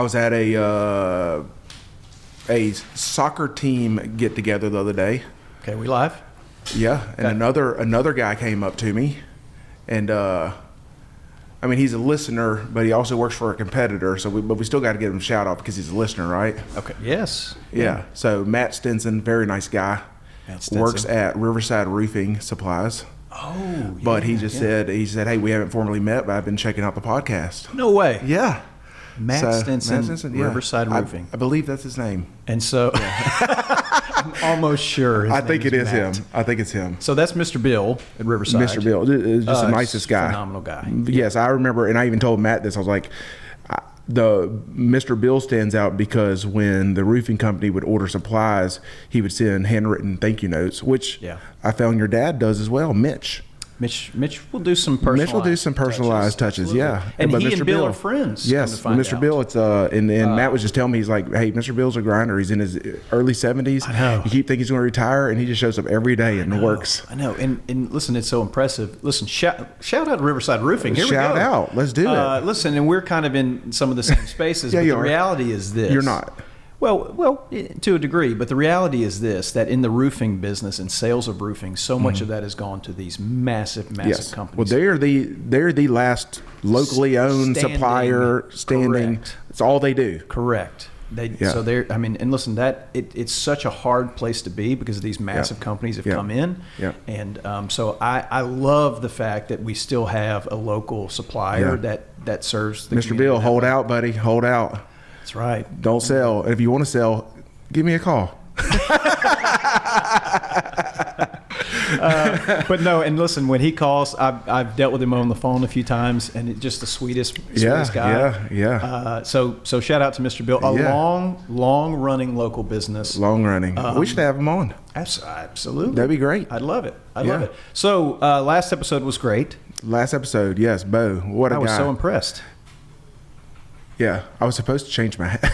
I was at a soccer team get together the other day. Okay, we live? Yeah, and another guy came up to me, and I mean, he's a listener, but he also works for a competitor. But we still got to give him a shout out because he's a listener, right? Okay. Yes. Yeah. So Matt Stinson, very nice guy, works at Riverside Roofing Supplies. Oh. But he just said, hey, we haven't formally met, but I've been checking out the podcast. No way. Yeah. Matt Stinson, yeah. Riverside Roofing. I believe that's his name. And so I'm almost sure. I think it is him. I think it's him. So that's Mr. Bill at Riverside. Mr. Bill, just the nicest guy. Phenomenal guy. Yes, I remember, and I even told Matt this. I was like, the Mr. Bill stands out because when the roofing company would order supplies, he would send handwritten thank you notes, which I found your dad does as well, Mitch. Mitch will do some personalized touches. Yeah. And but he Mr. and Bill are friends. Yes, Mr. Bill. It's and Matt was just telling me, he's like, hey, Mr. Bill's a grinder. He's in his early 70s. I know. You keep thinking he's going to retire, and he just shows up every day and works. I know. And listen, it's so impressive. Listen, shout out to Riverside Roofing. Here we go. Shout out. Let's do it. Listen, and we're kind of in some of the same spaces. Yeah, but you the are. reality is this. You're not. Well, to a degree, but the reality is this: that in the roofing business and sales of roofing, so much of that has gone to these massive companies. Well, they're the last locally owned supplier standing. Correct. It's all they do. Correct. So they're. I mean, and listen, it's such a hard place to be because these massive companies have come in. Yeah. And so I love the fact that we still have a local supplier that serves the Mr. Bill, hold out, buddy. Hold out. That's right. Don't sell. If you want to sell, give me a call. But no, and listen, when he calls, I've dealt with him on the phone a few times, and it's just the sweetest guy. Yeah. So shout out to Mr. Bill. Long running local business. Long running. We should have him on. Absolutely. That'd be great. I'd love it. I'd love it. So last episode was great. Last episode, yes, Bo. What a guy. I was so impressed. Yeah, I was supposed to change my hat.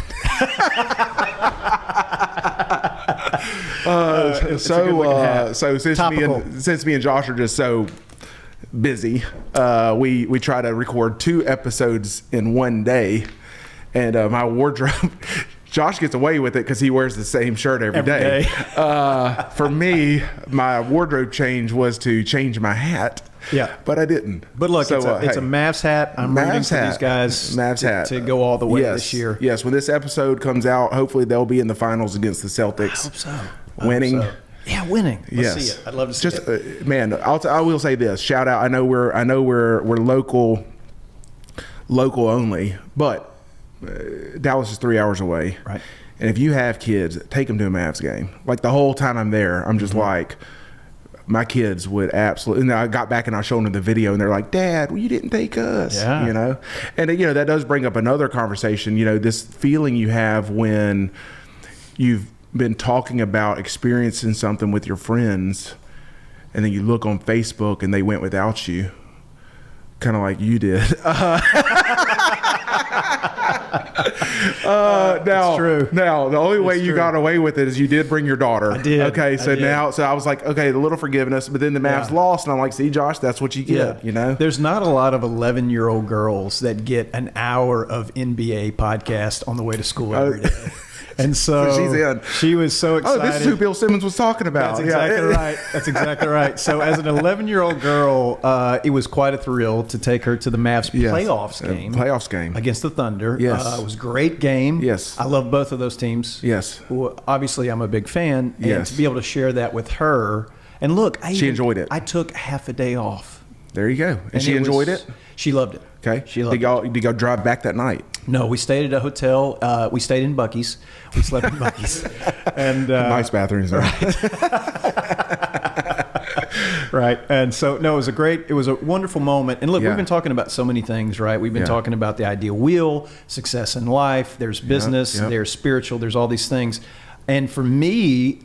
So since me and Josh are just so busy, we try to record 2 episodes in one day, and my wardrobe. Josh gets away with it because he wears the same shirt every day. For me, my wardrobe change was to change my hat. Yeah, but I didn't. But look, it's a Mavs hat. I'm rooting for these guys to go all the way this year. Yes, when this episode comes out, hopefully they'll be in the finals against the Celtics. I hope so. Winning. Yeah, winning. Let's see it. I'd love to see it. Man, I will say this. Shout out. I know we're local only, but Dallas is 3 hours away. Right. And if you have kids, take them to a Mavs game. Like the whole time I'm there, I'm just like, my kids would absolutely. And I got back and I showed them the video, and they're like, "Dad, well, you didn't take us." Yeah. You know, and that does bring up another conversation. This feeling you have when you've been talking about experiencing something with your friends, and then you look on Facebook and they went without you, kind of like you did. That's true. Now, the only way you got away with it is you did bring your daughter. I did. Okay, so I was like, okay, a little forgiveness, but then the Mavs lost, and I'm like, see, Josh, that's what you get, There's not a lot of 11-year-old girls that get an hour of NBA podcast on the way to school every day. And so she's in. She was so excited. Oh, this is who Bill Simmons was talking about. That's exactly right. That's exactly right. So as an 11-year-old girl, it was quite a thrill to take her to the Mavs playoffs game against the Thunder. Yes. It was a great game. Yes. I love both of those teams. Yes. Well, obviously, I'm a big fan. And yes. to be able to share that with her. And look, she enjoyed it. I took half a day off. There you go. And she enjoyed it? She loved it. Okay. She loved it. Did y'all drive back that night? No, we stayed at a hotel. We stayed in Buc-ee's. We slept in Buc-ee's. And nice bathrooms there. Right. Right. And so, no, it was a wonderful moment. And look, we've been talking about so many things, right? We've been talking about the ideal wheel, success in life, there's business, there's spiritual, there's all these things. And for me,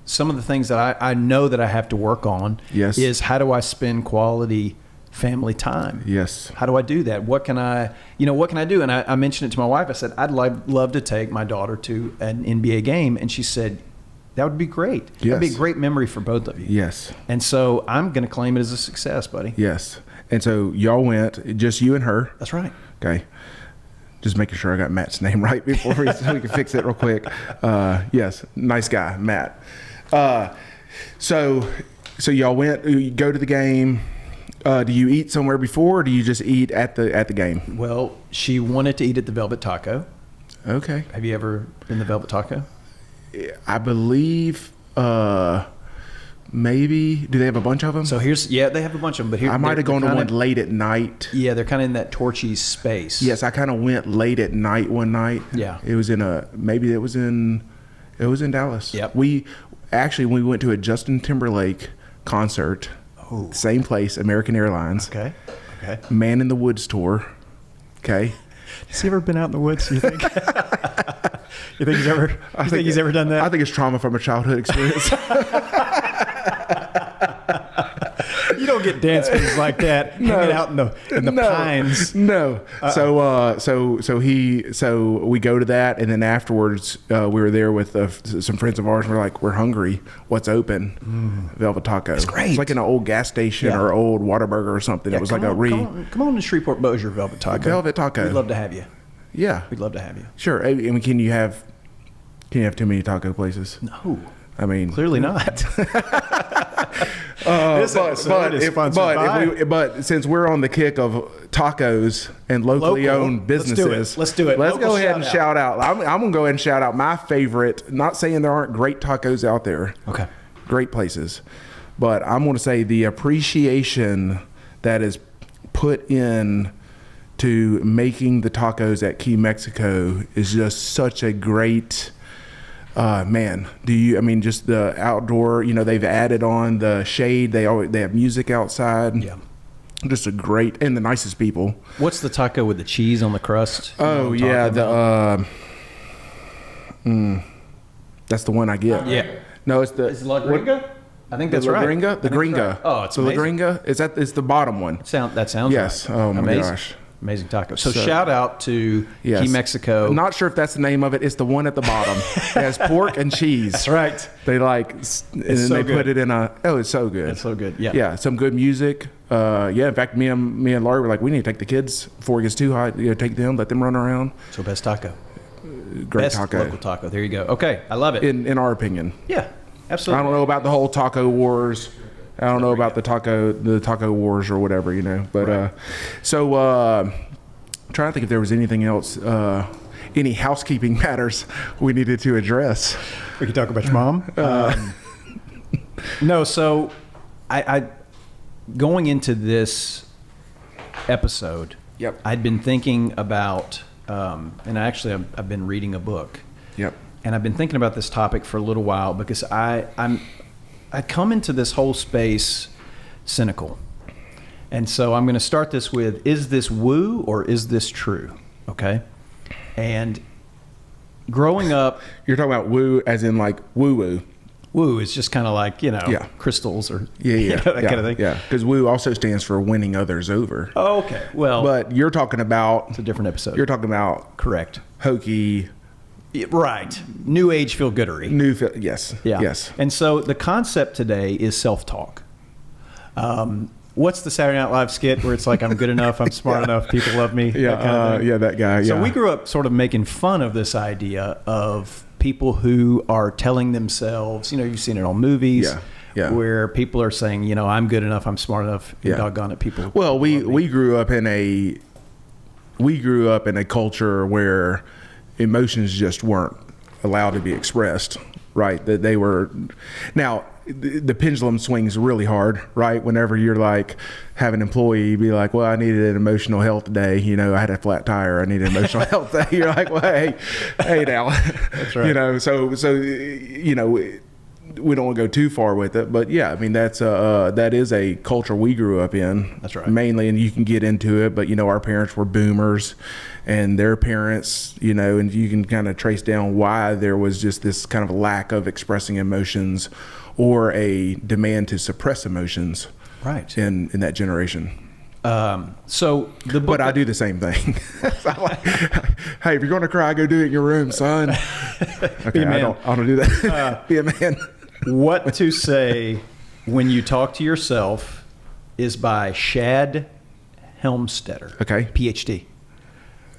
some of the things that I know that I have to work on is how do I spend quality family time? Yes. How do I do that? What can I do? And I mentioned it to my wife. I said, I'd love to take my daughter to an NBA game. And she said, that would be great. Yes. That'd be a great memory for both of you. Yes. And so I'm going to claim it as a success, buddy. Yes. And so y'all went, just you and her. That's right. Okay. Just making sure I got Matt's name right before so we can fix it real quick. Yes, nice guy, Matt. So y'all you go to the game. Do you eat somewhere before, or do you just eat at the game? Well, she wanted to eat at the Velvet Taco. Okay. Have you ever been to Velvet Taco? I believe maybe. Do they have a bunch of them? So they have a bunch of them. But here I might have gone to one late at night. Yeah, they're kind of in that Torchy's space. Yes, I kind of went late at night one night. Yeah. It was in Dallas. Yep. We went to a Justin Timberlake concert. Oh. Same place, American Airlines. Okay. Man in the Woods tour. Okay. Has he ever been out in the woods, you think? You think he's ever done that? I think it's trauma from a childhood experience. You don't get dance moves like that hanging out in the pines. No. So we go to that, and then afterwards we were there with some friends of ours. And we're like, we're hungry. What's open? Velvet Taco. It's great. It's like in an old gas station or old Whataburger or something. It was like come on to Shreveport Bossier Velvet Taco. Velvet Taco. We'd love to have you. Yeah, we'd love to have you. Sure. I mean, can you have too many taco places? No. I mean, clearly not. But since we're on the kick of tacos and locally owned businesses, let's do it. Let's go ahead and shout out. I'm going to go ahead and shout out my favorite. Not saying there aren't great tacos out there. Okay. Great places, but I'm going to say the appreciation that is put in to making the tacos at Key Mexico is just such a great. Man, just the outdoor, they've added on the shade. They have music outside. Yeah. Just and the nicest people. What's the taco with the cheese on the crust? Oh yeah. That's the one I get. Yeah. No, it's Is it La Gringa? I think that's right. The Gringa. Right. Oh, it's so amazing. La Gringa, it's the bottom one. That sounds yes. Right. Oh my amazing. gosh. Amazing taco. So shout out to Key Mexico. I'm not sure if that's the name of it. It's the one at the bottom. It has pork and cheese. That's right. They put it in it's so good. It's so good. Yeah. Yeah. Some good music. In fact, me and Laurie were like, we need to take the kids before it gets too hot. Take them, let them run around. So best taco. Great taco. Local taco. There you go. Okay. I love it. In our opinion. Yeah. Absolutely. I don't know about the whole taco wars. I don't know about the taco wars or whatever, But right. I'm trying to think if there was anything else, any housekeeping matters we needed to address. We could talk about your mom. No, so I going into this episode, yep. I'd been thinking about, and actually I've been reading a book. Yep. And I've been thinking about this topic for a little while because I come into this whole space cynical. And so I'm going to start this with, is this woo or is this true? Okay. And growing up. You're talking about woo as in like woo-woo. Woo is just kind of like, crystals or that kind of thing. Yeah. Because woo also stands for winning others over. Oh, okay. Well. But you're talking about. It's a different episode. You're talking about. Correct. Hokey. Right. New age feel-goodery. Yes. Yeah. Yes. And so the concept today is self-talk. What's the Saturday Night Live skit where it's like, I'm good enough, I'm smart enough, people love me? Yeah, that kind of thing? that guy. So we grew up sort of making fun of this idea of people who are telling themselves, you've seen it on movies, where people are saying, I'm good enough, I'm smart enough, and doggone it, people. Well, we grew up in a culture where emotions just weren't allowed to be expressed, right? That they were now. The pendulum swings really hard, right? Whenever you're like, have an employee be like, well, I needed an emotional health day. I had a flat tire. I needed an emotional health day. You're like, well, hey now. That's right. So we don't want to go too far with it, but yeah, that is a culture we grew up in. That's right. Mainly, and you can get into it, but our parents were boomers and their parents, and you can kind of trace down why there was just this kind of lack of expressing emotions or a demand to suppress emotions, right? In that generation. So the book, but I do the same thing. Hey, if you're going to cry, go do it in your room, son. Okay, be a man. I don't do that. Be a man. What to Say When You Talk to Yourself is by Shad Helmstetter. Okay. PhD.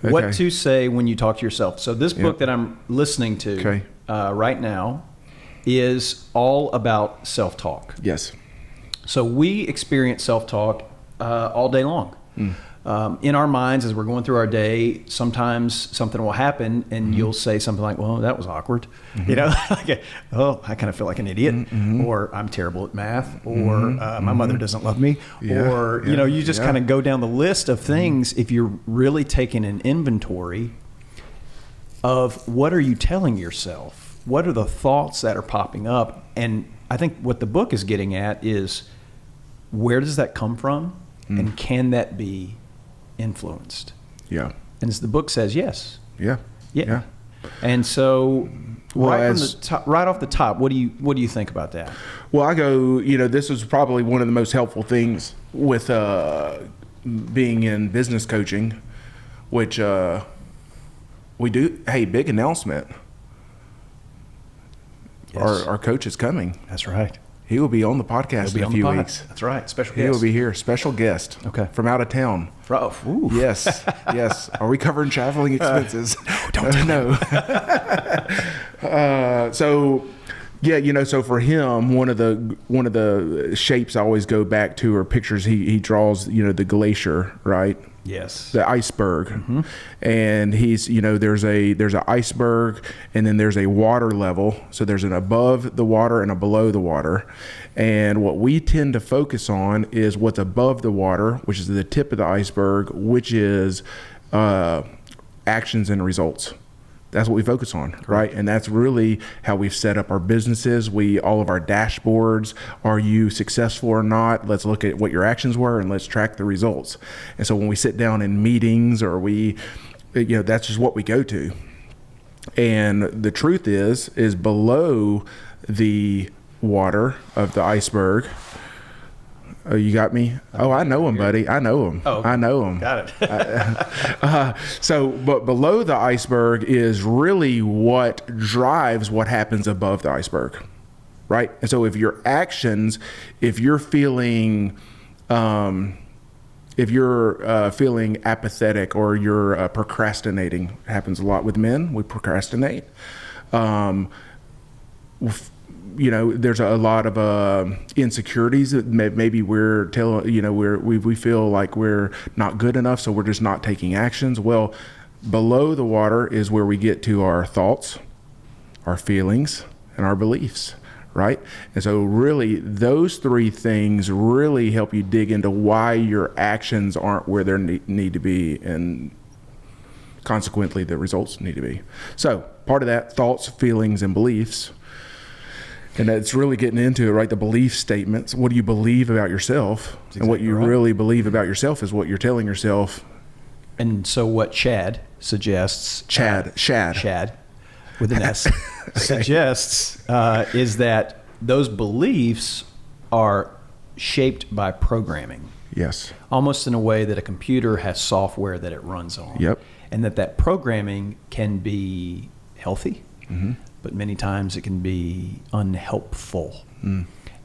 What to say when you talk to yourself. So this book that I'm listening to right now is all about self-talk. Yes. So we experience self-talk all day long. In our minds, as we're going through our day, sometimes something will happen and you'll say something like, well, that was awkward. You know, like, oh, I kind of feel like an idiot, or I'm terrible at math, or my mother doesn't love me, or, you know, you just kind of go down the list of things. If you're really taking an inventory of what are you telling yourself? What are the thoughts that are popping up? And I think what the book is getting at is, where does that come from? And can that be influenced? Yeah. And as the book says, yes. Yeah. And so, right off the top, what do you think about that? Well, I go, you know, this was probably one of the most helpful things with being in business coaching, which we do. Hey, big announcement. Yes. Our coach is coming. That's right. He will be on the podcast in a few weeks. That's right. Special guest. He will be here. Special guest. Okay. From out of town. Ooh. Yes. Yes. Are we covering traveling expenses? No, don't. No. So, yeah, you know, so for him, one of the shapes I always go back to are pictures he draws, you know, the glacier, right? Yes. The iceberg. And he's, you know, there's an iceberg, and then there's a water level. So there's an above the water and a below the water. And what we tend to focus on is what's above the water, which is the tip of the iceberg, which is actions and results. That's what we focus on, right? And that's really how we've set up our businesses. All of our dashboards, are you successful or not? Let's look at what your actions were and let's track the results. And so when we sit down in meetings, or that's just what we go to. And the truth is below the water of the iceberg. Oh, you got me? Oh, I know him, buddy. I know him. Oh, I know him. Got it. But below the iceberg is really what drives what happens above the iceberg, right? And so if your actions, if you're feeling apathetic, or you're procrastinating, it happens a lot with men. We procrastinate. You know, there's a lot of insecurities that maybe we feel like we're not good enough, so we're just not taking actions. Well, below the water is where we get to our thoughts, our feelings, and our beliefs, right? And so really those three things really help you dig into why your actions aren't where they need to be, and consequently the results need to be. So part of that, thoughts, feelings, and beliefs. And that's really getting into it, right? The belief statements. What do you believe about yourself? Exactly. And what you really believe about yourself is what you're telling yourself. And so what Chad suggests... Chad with an S, suggests is that those beliefs are shaped by programming. Yes. Almost in a way that a computer has software that it runs on. Yep. And that programming can be healthy. But many times it can be unhelpful.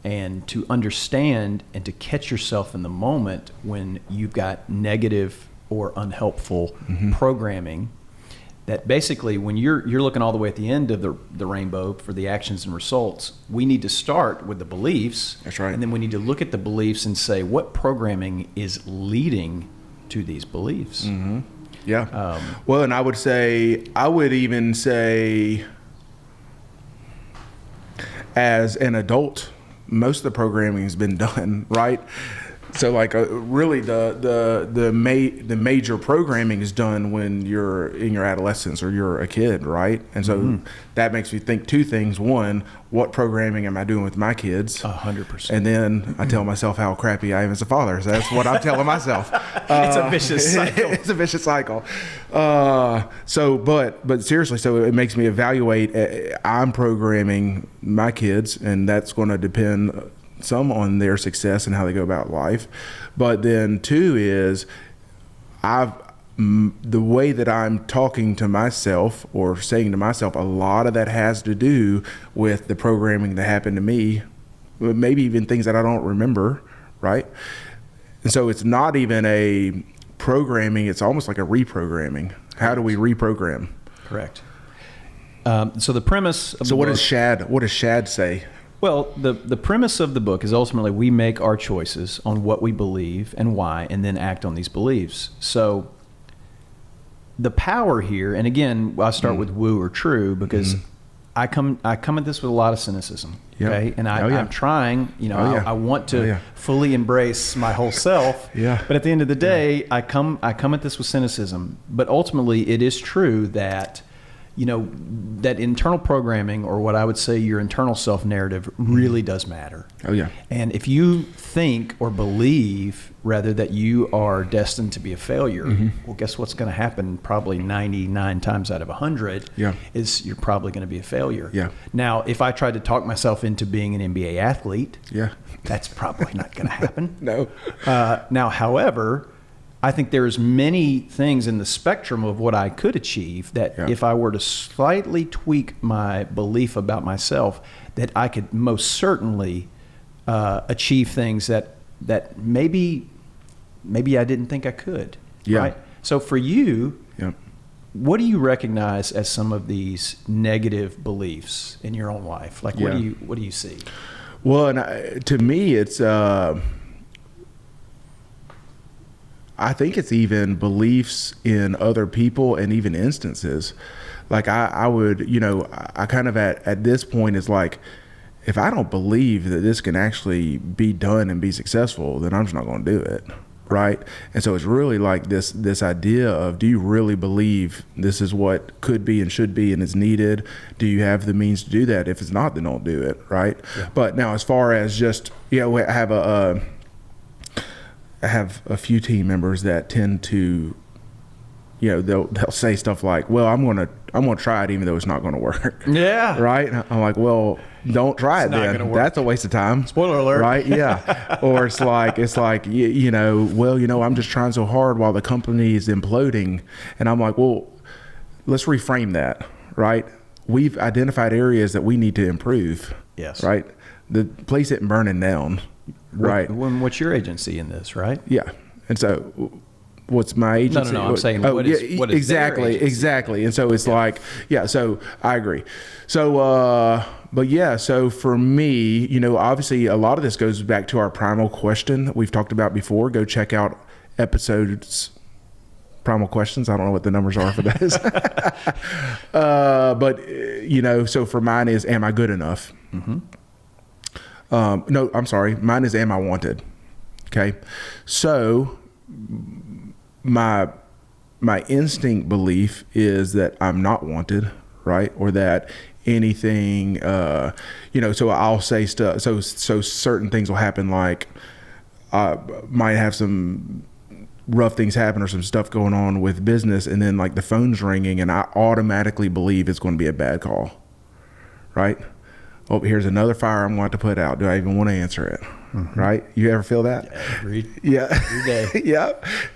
And to understand and to catch yourself in the moment when you've got negative or unhelpful programming, that basically when you're looking all the way at the end of the rainbow for the actions and results, we need to start with the beliefs. That's right. And then we need to look at the beliefs and say, what programming is leading to these beliefs? Yeah. Well, and I would even say, as an adult, most of the programming has been done, right? So like really the major programming is done when you're in your adolescence or you're a kid, right? And so that makes me think two things. One, what programming am I doing with my kids? 100%. And then I tell myself how crappy I am as a father. So that's what I'm telling myself. It's a vicious cycle. It's a vicious cycle. But seriously, so it makes me evaluate. I'm programming my kids, and that's going to depend some on their success and how they go about life. But then two is the way that I'm talking to myself or saying to myself, a lot of that has to do with the programming that happened to me, maybe even things that I don't remember, right? And so it's not even a deprogramming, it's almost like a reprogramming. How do we reprogram? Correct. So the premise of what does Shad say? Well, the premise of the book is ultimately we make our choices on what we believe and why, and then act on these beliefs. So the power here, and again, I start with woo or true because I come at this with a lot of cynicism. Yep. Okay, and I'm trying. I want to fully embrace my whole self. But at the end of the day, I come at this with cynicism. But ultimately, it is true that that internal programming, or what I would say your internal self-narrative, really does matter. And if you think or believe, rather, that you are destined to be a failure, well, guess what's going to happen probably 99 times out of 100 is you're probably going to be a failure. Now, if I tried to talk myself into being an NBA athlete, that's probably not going to happen. No. Now, however, I think there's many things in the spectrum of what I could achieve that if I were to slightly tweak my belief about myself, that I could most certainly achieve things that maybe I didn't think I could. Right? So for you, what do you recognize as some of these negative beliefs in your own life? Like what do you see? Well, and to me, it's I think it's even beliefs in other people and even instances. Like I would, I kind of at this point is like, if I don't believe that this can actually be done and be successful, then I'm just not going to do it. Right. And so it's really like this idea of, do you really believe this is what could be and should be and is needed? Do you have the means to do that? If it's not, then don't do it. Right. But now, as far as just, I have a few team members that tend to, they'll say stuff like, well, I'm going to try it even though it's not going to work. Yeah. Right. And I'm like, well, don't try it then. That's a waste of time. Spoiler alert. Right. Yeah. Or it's like, I'm just trying so hard while the company is imploding. And I'm like, well, let's reframe that. Right. We've identified areas that we need to improve. Yes. Right. The place isn't burning down. Right. What's your agency in this, right? Yeah. And so what's my agency? No. I'm saying what is exactly. And so it's so I agree. So, so for me, obviously a lot of this goes back to our primal question that we've talked about before. Go check out episodes, primal questions. I don't know what the numbers are for those. So for mine is, am I good enough? No, I'm sorry. Mine is, am I wanted? Okay. So my instinct belief is that I'm not wanted, right? Or that anything, so I'll say stuff. So certain things will happen, like I might have some rough things happen or some stuff going on with business, and then like the phone's ringing and I automatically believe it's going to be a bad call, right? Oh, here's another fire I'm going to put out. Do I even want to answer it? Right? You ever feel that? Yeah, agreed. Yeah. Every day. Yeah.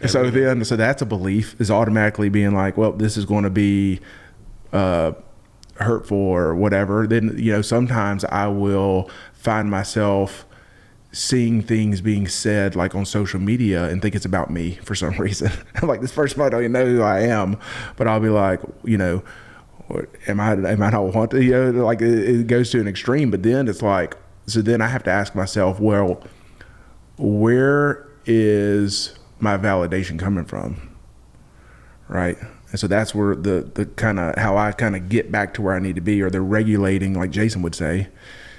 So that's a belief, is automatically being like, well, this is going to be hurtful or whatever. Then, sometimes I will find myself seeing things being said like on social media and think it's about me for some reason. I'm like, this person might not even know who I am, but I'll be like, am I not wanted? Like it goes to an extreme, but then it's like, so then I have to ask myself, well, where is my validation coming from? Right. And so that's where the kind of, how I kind of get back to where I need to be, or the regulating, like Jason would say,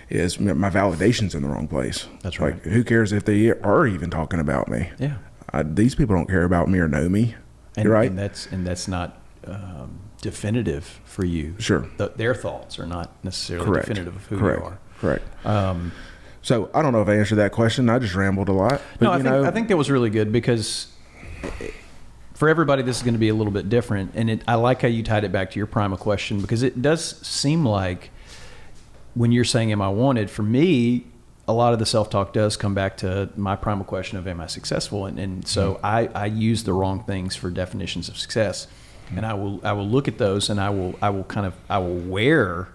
is my validation's in the wrong place. That's right. Like, who cares if they are even talking about me? Yeah. These people don't care about me or know me. Right. And that's not definitive for you. Sure. Their thoughts are not necessarily definitive of who you are. Correct. So I don't know if I answered that question. I just rambled a lot. But no, I think that was really good, because for everybody this is going to be a little bit different. And I like how you tied it back to your primal question, because it does seem like when you're saying, am I wanted? For me, a lot of the self-talk does come back to my primal question of, am I successful? And so I use the wrong things for definitions of success. And I will look at those, and I will wear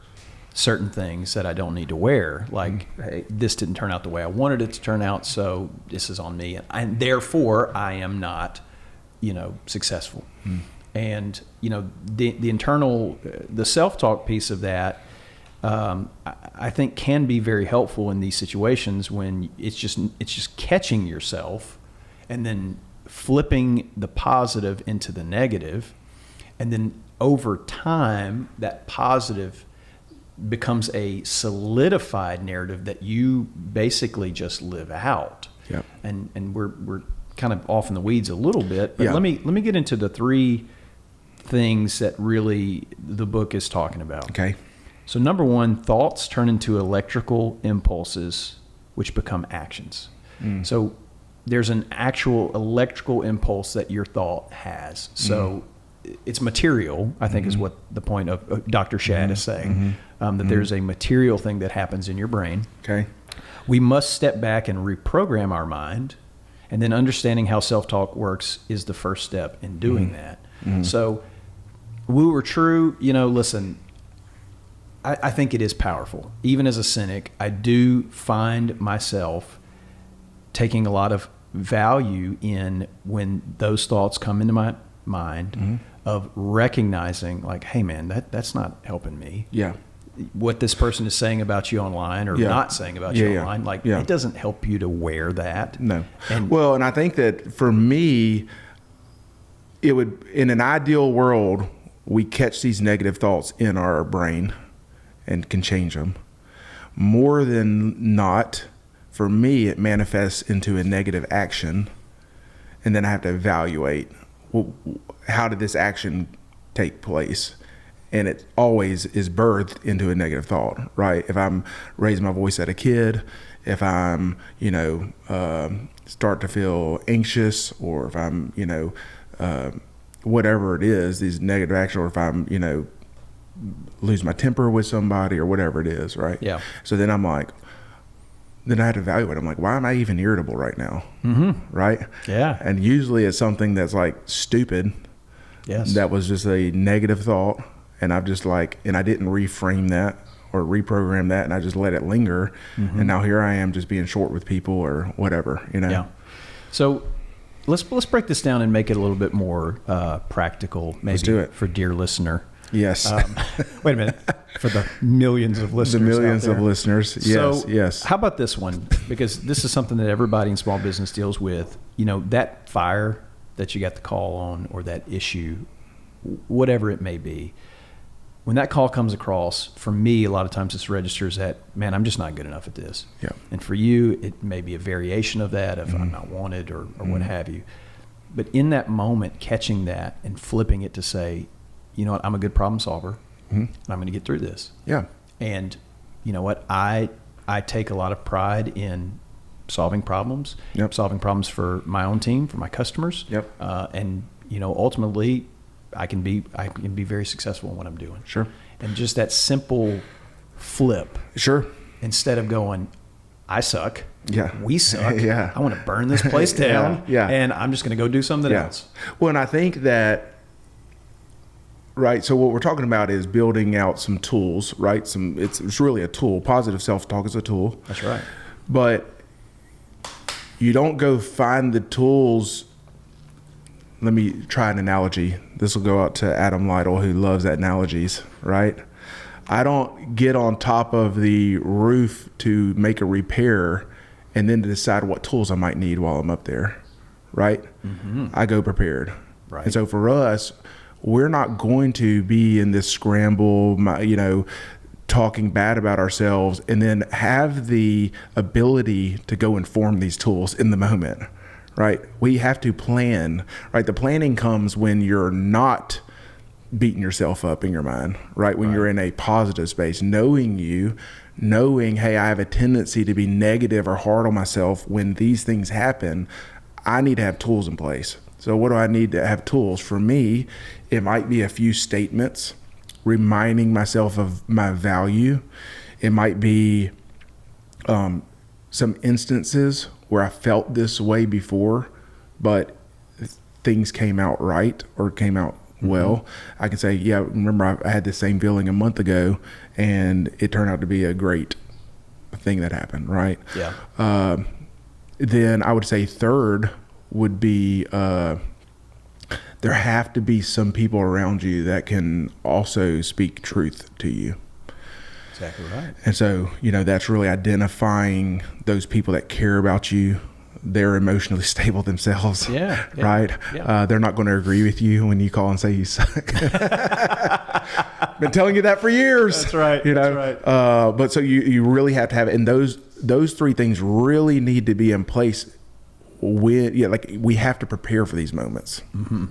certain things that I don't need to wear. Like, hey, this didn't turn out the way I wanted it to turn out, so this is on me. And therefore, I am not, successful. And, the internal, the self-talk piece of that, I think can be very helpful in these situations when it's just catching yourself and then flipping the positive into the negative. And then over time, that positive becomes a solidified narrative that you basically just live out. Yep. And we're kind of off in the weeds a little bit, but let me get into the 3 things that really the book is talking about. Okay. So number 1, thoughts turn into electrical impulses, which become actions. So there's an actual electrical impulse that your thought has. So it's material, I think is what the point of Dr. Shad is saying, that there's a material thing that happens in your brain. Okay. We must step back and reprogram our mind, and then understanding how self-talk works is the first step in doing that. So woo or true, listen, I think it is powerful. Even as a cynic, I do find myself taking a lot of value in when those thoughts come into my mind of recognizing like, hey man, that's not helping me. Yeah. What this person is saying about you online or not saying about you online, it doesn't help you to wear that. No. And I think that for me, it would, in an ideal world, we catch these negative thoughts in our brain and can change them. More than not, for me, it manifests into a negative action. And then I have to evaluate, well, how did this action take place? And it always is birthed into a negative thought, right? If I'm raising my voice at a kid, if I'm, start to feel anxious, or if I'm, whatever it is, these negative actions, or if I'm, lose my temper with somebody or whatever it is, right? Yeah. So then I'm like, then I had to evaluate. I'm like, why am I even irritable right now? Right? Yeah. And usually it's something that's like stupid. Yes. That was just a negative thought. And I've just and I didn't reframe that or reprogram that, and I just let it linger. And now here I am just being short with people or whatever, Yeah. So let's break this down and make it a little bit more practical, maybe. Let's do it. For dear listener. Yes. Wait a minute. For the millions of listeners. The millions of listeners. Yes. So, yes. How about this one? Because this is something that everybody in small business deals with. That fire that you got the call on, or that issue, whatever it may be. When that call comes across, for me, a lot of times this registers that, man, I'm just not good enough at this. Yeah. And for you, it may be a variation of that, if I'm not wanted or what have you. But in that moment, catching that and flipping it to say, you know what, I'm a good problem solver, and I'm going to get through this. Yeah. And you know what, I take a lot of pride in solving problems, solving problems for my own team, for my customers. Yep. And ultimately, I can be very successful in what I'm doing. Sure. And just that simple flip. Sure. Instead of going, I suck. Yeah. We suck. Yeah. I want to burn this place down. Yeah. And I'm just going to go do something else. Well, and I think that, right, so what we're talking about is building out some tools, right? It's really a tool. Positive self-talk is a tool. That's right. But you don't go find the tools. Let me try an analogy. This will go out to Adam Lytle, who loves analogies, right? I don't get on top of the roof to make a repair and then to decide what tools I might need while I'm up there, right? I go prepared. Right. And so for us, we're not going to be in this scramble, talking bad about ourselves, and then have the ability to go and form these tools in the moment, right? We have to plan, right? The planning comes when you're not beating yourself up in your mind, right? When you're in a positive space, knowing, hey, I have a tendency to be negative or hard on myself. When these things happen, I need to have tools in place. So what do I need to have tools? For me, it might be a few statements reminding myself of my value. It might be some instances where I felt this way before, but things came out right or came out well. I can say, yeah, remember I had the same feeling a month ago, and it turned out to be a great thing that happened, right? Yeah. Then I would say third would be there have to be some people around you that can also speak truth to you. Exactly right. And so, that's really identifying those people that care about you. They're emotionally stable themselves. Yeah. Right? Yeah. They're not going to agree with you when you call and say you suck. Been telling you that for years. That's right. That's right. But so you really have to have it. And those three things really need to be in place we have to prepare for these moments. Mm-hmm.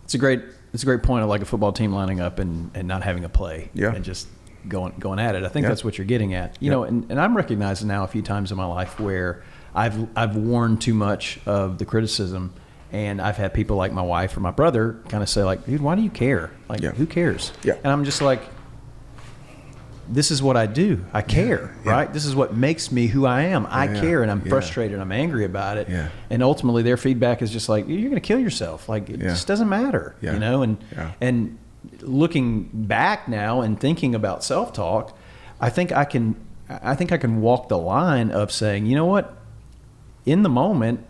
It's a great point of like a football team lining up and not having a play. Yeah. And just going at it. I think that's what you're getting at. You know, and I'm recognizing now a few times in my life where I've worn too much of the criticism, and I've had people like my wife or my brother kind of say like, dude, why do you care? Like, who cares? Yeah. And I'm just like, this is what I do. I care, right? This is what makes me who I am. I care, and I'm frustrated, and I'm angry about it. Yeah. And ultimately their feedback is just like, you're going to kill yourself. Like, it just doesn't matter, you know? And looking back now and thinking about self-talk, I think I can walk the line of saying, you know what? In the moment,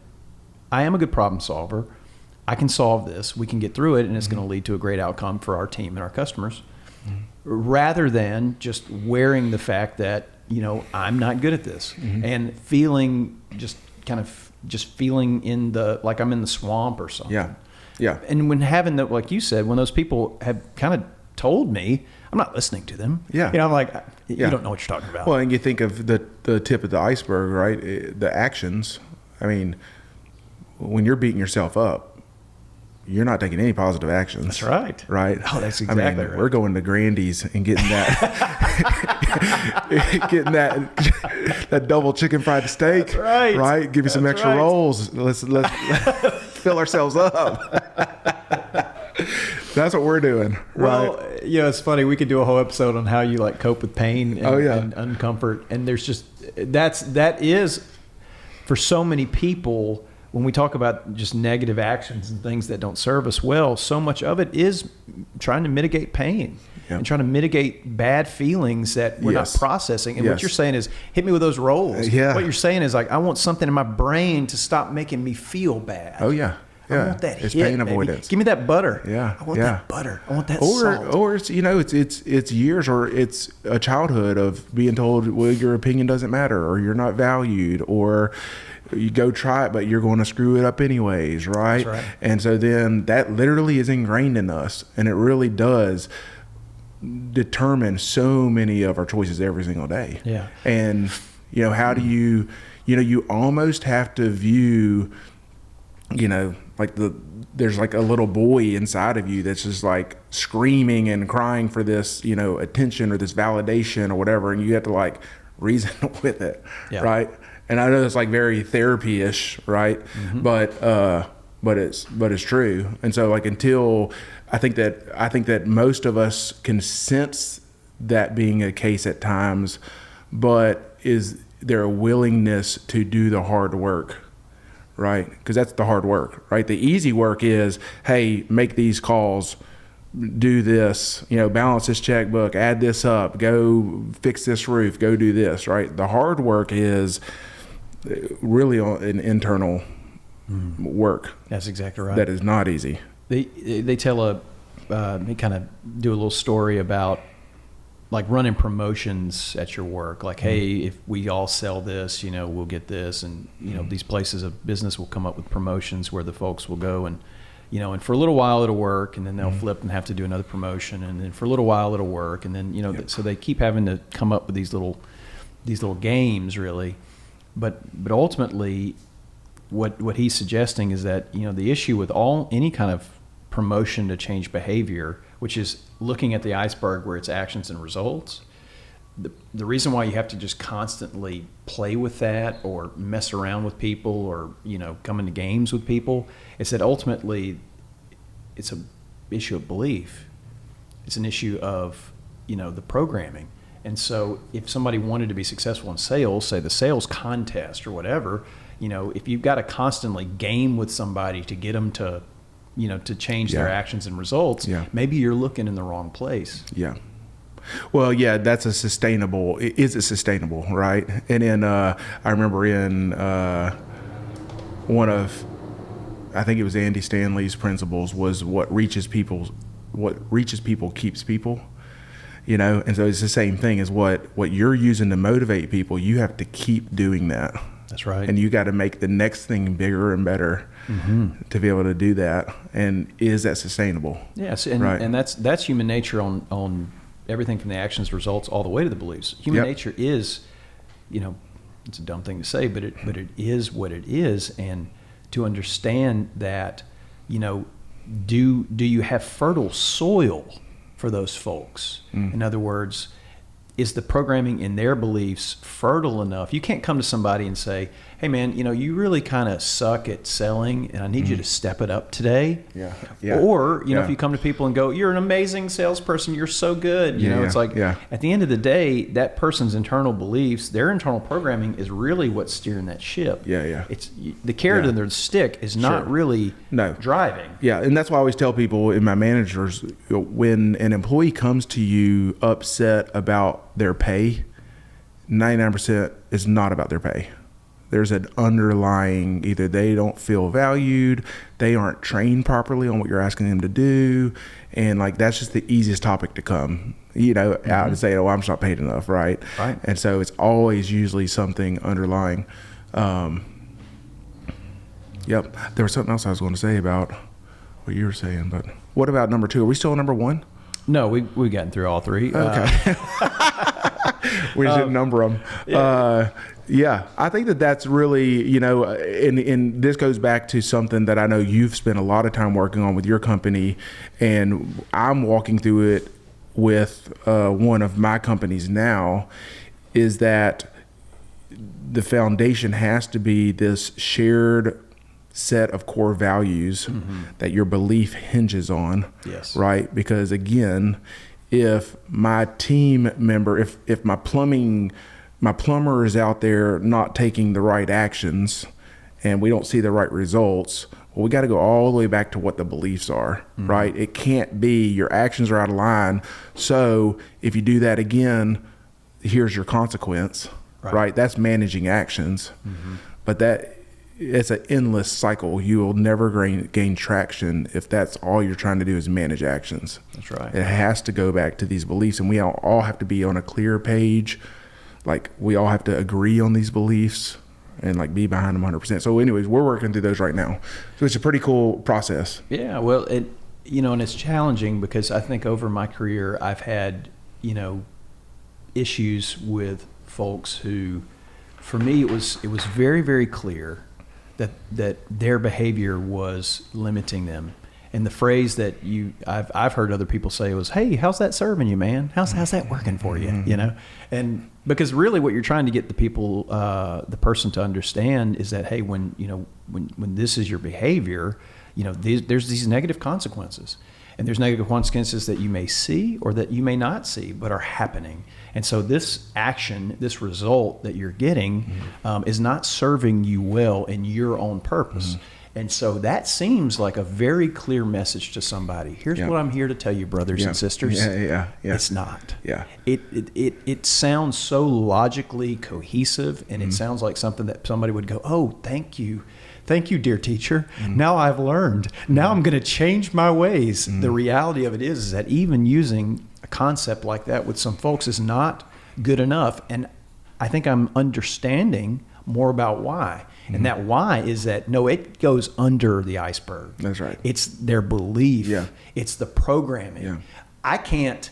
I am a good problem solver. I can solve this. We can get through it, and it's going to lead to a great outcome for our team and our customers. Rather than just wearing the fact that, I'm not good at this and feeling feeling like I'm in the swamp or something. Yeah. Yeah. And when having that, like you said, when those people have kind of told me, I'm not listening to them. Yeah. I'm like, you don't know what you're talking about. Well, and you think of the tip of the iceberg, right? The actions. I mean, when you're beating yourself up, you're not taking any positive actions. That's right. Right? Oh, that's exactly right. We're going to Grandy's and getting that double chicken fried steak. That's right. Right? Give you some extra rolls. Let's fill ourselves up. That's what we're doing. Well, right? It's funny. We could do a whole episode on how you like cope with pain and uncomfort. And there's just, that is for so many people. When we talk about just negative actions and things that don't serve us well, so much of it is trying to mitigate pain and trying to mitigate bad feelings that we're not processing. And what you're saying is, hit me with those rolls. What you're saying is like, I want something in my brain to stop making me feel bad. Oh, yeah. I want that it's hit, pain avoidance. Baby. Give me that butter. Yeah. I want that butter. I want that salt. Or it's, it's years, or it's a childhood of being told, well, your opinion doesn't matter, or you're not valued, or you go try it, but you're going to screw it up anyways, right? That's right. And so then that literally is ingrained in us, and it really does determine so many of our choices every single day. Yeah. And, how do you, you almost have to view, like there's like a little boy inside of you that's just like screaming and crying for this, attention or this validation or whatever. And you have to like reason with it. Yeah. Right. And I know it's like very therapy-ish, right? Mm-hmm. But it's true. And so like until I think that most of us can sense that being a case at times, but is there a willingness to do the hard work, right? Because that's the hard work, right? The easy work is, hey, make these calls, do this, balance this checkbook, add this up, go fix this roof, go do this, right? The hard work is really an internal work. That's exactly right. That is not easy. They tell they kind of do a little story about like running promotions at your work. Like, hey, if we all sell this, we'll get this. And, these places of business will come up with promotions where the folks will go and, and for a little while it'll work, and then they'll flip and have to do another promotion. And then for a little while it'll work. And then, so they keep having to come up with these little games really. But ultimately, what he's suggesting is that the issue with any kind of promotion to change behavior, which is looking at the iceberg where it's actions and results, the reason why you have to just constantly play with that or mess around with people or come into games with people is that ultimately it's an issue of belief. It's an issue of the programming. And so if somebody wanted to be successful in sales, say the sales contest or whatever, if you've got to constantly game with somebody to get them to, to change their actions and results, maybe you're looking in the wrong place. Yeah. Well, yeah, is it sustainable, right? And then I remember in one of I think it was Andy Stanley's principles was what reaches people keeps people. And so it's the same thing as what you're using to motivate people. You have to keep doing that. That's right. And you got to make the next thing bigger and better to be able to do that. And is that sustainable? Yes, and that's human nature on everything from the actions, results, all the way to the beliefs. Human nature is, it's a dumb thing to say, but it is what it is. And to understand that, do you have fertile soil for those folks? In other words, is the programming in their beliefs fertile enough? You can't come to somebody and say, hey man, you really kind of suck at selling and I need you to step it up today. Or, if you come to people and go, you're an amazing salesperson, you're so good. It's like at the end of the day, that person's internal beliefs, their internal programming is really what's steering that ship. It's the carrot and the stick is not really driving. And that's why I always tell people in my managers, when an employee comes to you upset about their pay, 99% is not about their pay. There's an underlying, either they don't feel valued, they aren't trained properly on what you're asking them to do, and that's just the easiest topic to come out and say, I'm just not paid enough, right? And so it's always usually something underlying. There was something else I was going to say about what you were saying, but what about number 2? Are we still on number 1? No, we've gotten through all 3. Okay. We just didn't number them. I think that's really, and this goes back to something that I know you've spent a lot of time working on with your company, and I'm walking through it with one of my companies now, is that the foundation has to be this shared set of core values that your belief hinges on. Right? Because again, if my team member, if my plumber is out there not taking the right actions and we don't see the right results, well, we got to go all the way back to what the beliefs are, right? It can't be your actions are out of line. So if you do that again, here's your consequence, right? That's managing actions. But it's an endless cycle. You will never gain traction if that's all you're trying to do is manage actions. That's right. It has to go back to these beliefs, and we all have to be on a clear page. We all have to agree on these beliefs and be behind them 100%. So anyways, we're working through those right now. So it's a pretty cool process. Yeah, well, and it's challenging because I think over my career I've had, issues with folks who, for me, it was very, very clear that their behavior was limiting them. And the phrase that I've heard other people say was, "Hey, how's that serving you, man? How's that working for you?" And because really what you're trying to get the people, the person to understand is that, hey, when this is your behavior, there's these negative consequences. And there's negative consequences that you may see or that you may not see, but are happening. And so this action, this result that you're getting is not serving you well in your own purpose. And so that seems like a very clear message to somebody. Here's what I'm here to tell you, brothers and sisters. It's not. It sounds so logically cohesive, and it sounds like something that somebody would go, oh, thank you. Thank you, dear teacher. Now I've learned. Now I'm going to change my ways. The reality of it is that even using a concept like that with some folks is not good enough. And I think I'm understanding more about why. And that why is that, no, it goes under the iceberg. That's right. It's their belief. It's the programming. I can't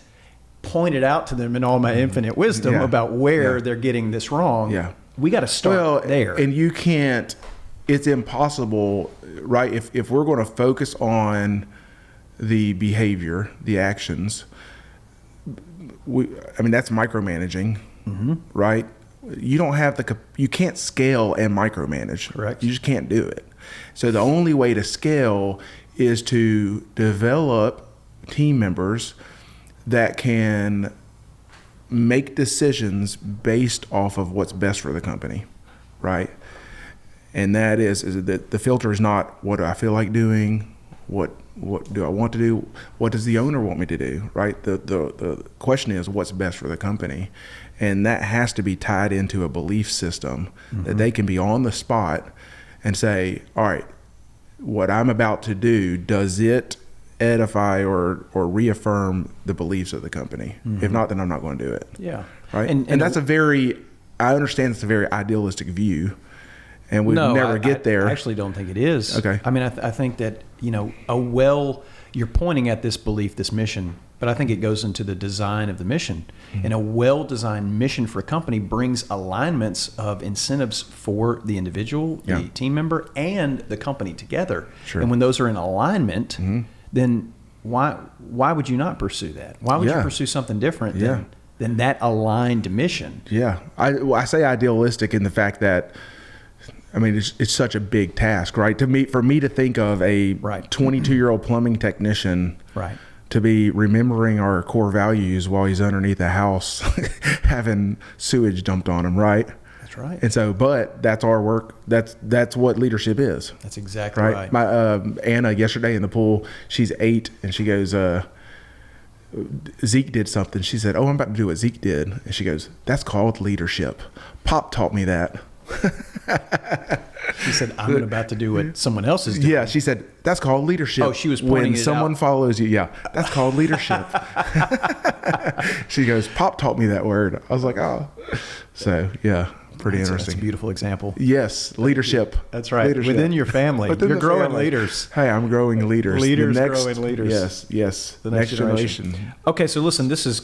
point it out to them in all my infinite wisdom about where they're getting this wrong. We got to start there. And you can't, it's impossible, right? If we're going to focus on the behavior, the actions, that's micromanaging, right? You don't have you can't scale and micromanage. Correct. You just can't do it. So the only way to scale is to develop team members that can make decisions based off of what's best for the company, right? And that is that the filter is not what do I feel like doing, what do I want to do, what does the owner want me to do, right? The question is what's best for the company. And that has to be tied into a belief system that they can be on the spot and say, all right, what I'm about to do, does it edify or reaffirm the beliefs of the company? If not, then I'm not going to do it. Yeah. Right. And that's I understand it's a very idealistic view, and we'd never get there. I actually don't think it is. Okay. I mean, I think that, you're pointing at this belief, this mission, but I think it goes into the design of the mission. And a well-designed mission for a company brings alignments of incentives for the individual, the team member, and the company together. Sure. And when those are in alignment, then why would you not pursue that? Why would you pursue something different than that aligned mission? Yeah. I say idealistic in the fact that, I mean, it's such a big task, right? For me to think of a 22-year-old plumbing technician, to be remembering our core values while he's underneath a house having sewage dumped on him, right? That's right. And so, but that's our work. That's what leadership is. That's exactly right. My Anna yesterday in the pool, she's 8, and she goes, Zeke did something. She said, "Oh, I'm about to do what Zeke did," and she goes, "That's called leadership. Pop taught me that." She said, "I'm about to do what someone else is doing." Yeah, she said, "That's called leadership." Oh, she was pointing when someone follows you. Yeah, that's called leadership. She goes, "Pop taught me that word." I was like, "Oh," so yeah, pretty interesting. That's a beautiful example. Yes, leadership. That's right. Leadership. Within your family, you're growing leaders. Hey, I'm growing leaders. Growing leaders. Yes. The next generation. Okay, so listen, this is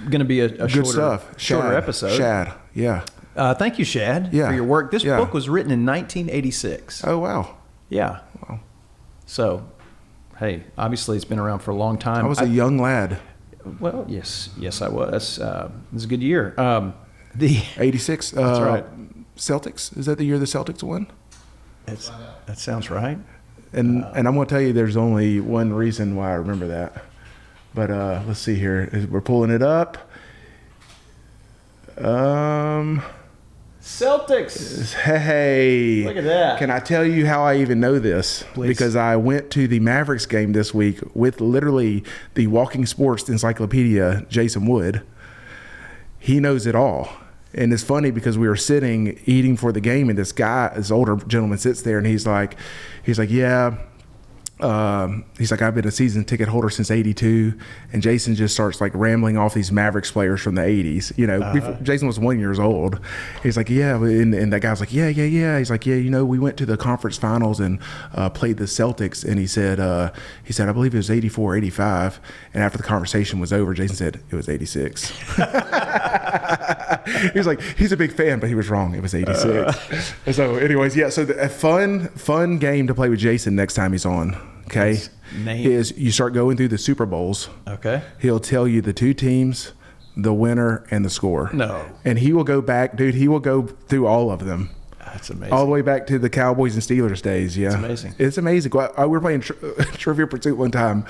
going to be a shorter episode. Shad. Yeah. Thank you, Shad, for your work. This book was written in 1986. Oh, wow. Yeah. Wow. So, hey, obviously it's been around for a long time. I was a young lad. Well, yes, I was. It was a good year. The 86. That's right. Celtics. Is that the year the Celtics won? That sounds right. And I'm going to tell you, there's only one reason why I remember that. But let's see here. We're pulling it up. Celtics. Hey. Look at that. Can I tell you how I even know this? Please. Because I went to the Mavericks game this week with literally the Walking Sports Encyclopedia, Jason Wood. He knows it all. And it's funny because we were sitting eating for the game, and this older gentleman sits there, and he's like, yeah. He's like, I've been a season ticket holder since '82, and Jason just starts like rambling off these Mavericks players from the '80s. Before Jason was 1 year old. He's like, yeah, and that guy was like, yeah. He's like, yeah, we went to the conference finals and played the Celtics, and he said, I believe it was '84, '85, and after the conversation was over, Jason said it was '86. He was like, he's a big fan, but he was wrong. It was '86. So, anyways, yeah. So a fun game to play with Jason next time he's on. Okay, is you start going through the Super Bowls. Okay, he'll tell you the two teams, the winner, and the score. No, and he will go back, dude. He will go through all of them. That's amazing. All the way back to the Cowboys and Steelers days. Yeah, it's amazing. It's amazing. We were playing Trivia Pursuit one time,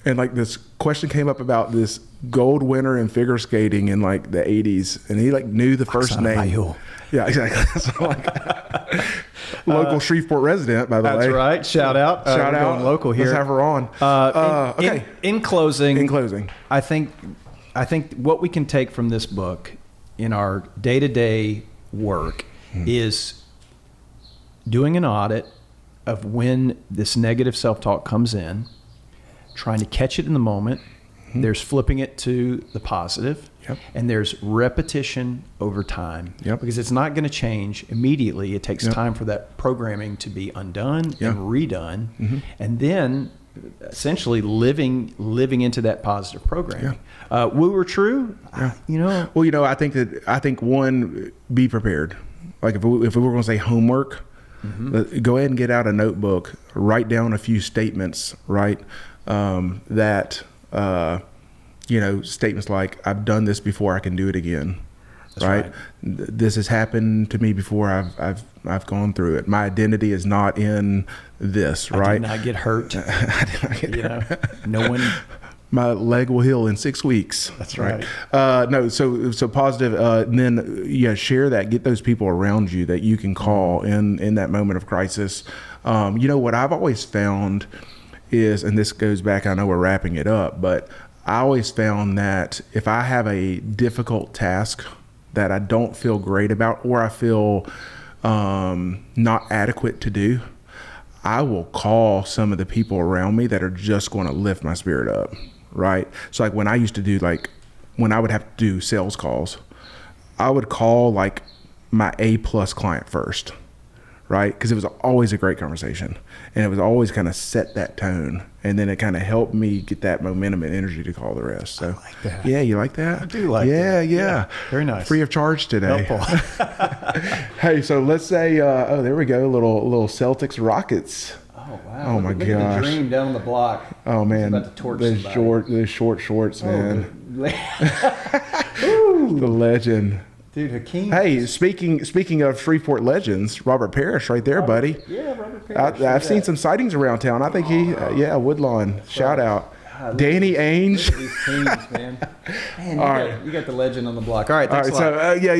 and like this question came up about this gold winner in figure skating in like the '80s, and he like knew the first name. Yeah, exactly. So like, local Shreveport resident, by the way. That's right. Shout out. Shout out. Local here. Let's have her on. Okay. In closing. I think what we can take from this book in our day-to-day work is doing an audit of when this negative self-talk comes in, trying to catch it in the moment. There's flipping it to the positive. Yep. And there's repetition over time. Yep. Because it's not going to change immediately. It takes time for that programming to be undone and redone. And then essentially living into that positive programming. We were true. Well, I think one, be prepared. Like if we were going to say homework, go ahead and get out a notebook, write down a few statements, right? Statements like, I've done this before, I can do it again. That's right. This has happened to me before, I've gone through it. My identity is not in this, right? I did not get hurt. I did not get hurt. No one. My leg will heal in 6 weeks. That's right. So positive. And then share that. Get those people around you that you can call in that moment of crisis. What I've always found is, and this goes back, I know we're wrapping it up, but I always found that if I have a difficult task that I don't feel great about, or I feel not adequate to do, I will call some of the people around me that are just going to lift my spirit up, right? So like when I used to do when I would have to do sales calls, I would call like my A+ client first, right? Because it was always a great conversation, and it was always kind of set that tone, and then it kind of helped me get that momentum and energy to call the rest. So, I like that. Yeah, you like that? I do like that. Yeah. Very nice. Free of charge today. Helpful. Hey, so let's say, there we go, little Celtics Rockets. Oh wow! Oh my look gosh! At the dream down on the block. Oh man! He's about to torch those short shorts, man. The legend. Dude, Hakeem. Hey, speaking of Shreveport legends, Robert Parrish, right there, buddy. Yeah, Robert Parrish. I've seen some sightings around town. I think Woodlawn. Shout out. Danny Ainge. Look at these teams, man. You got the legend on the block. All right, thanks a lot. So,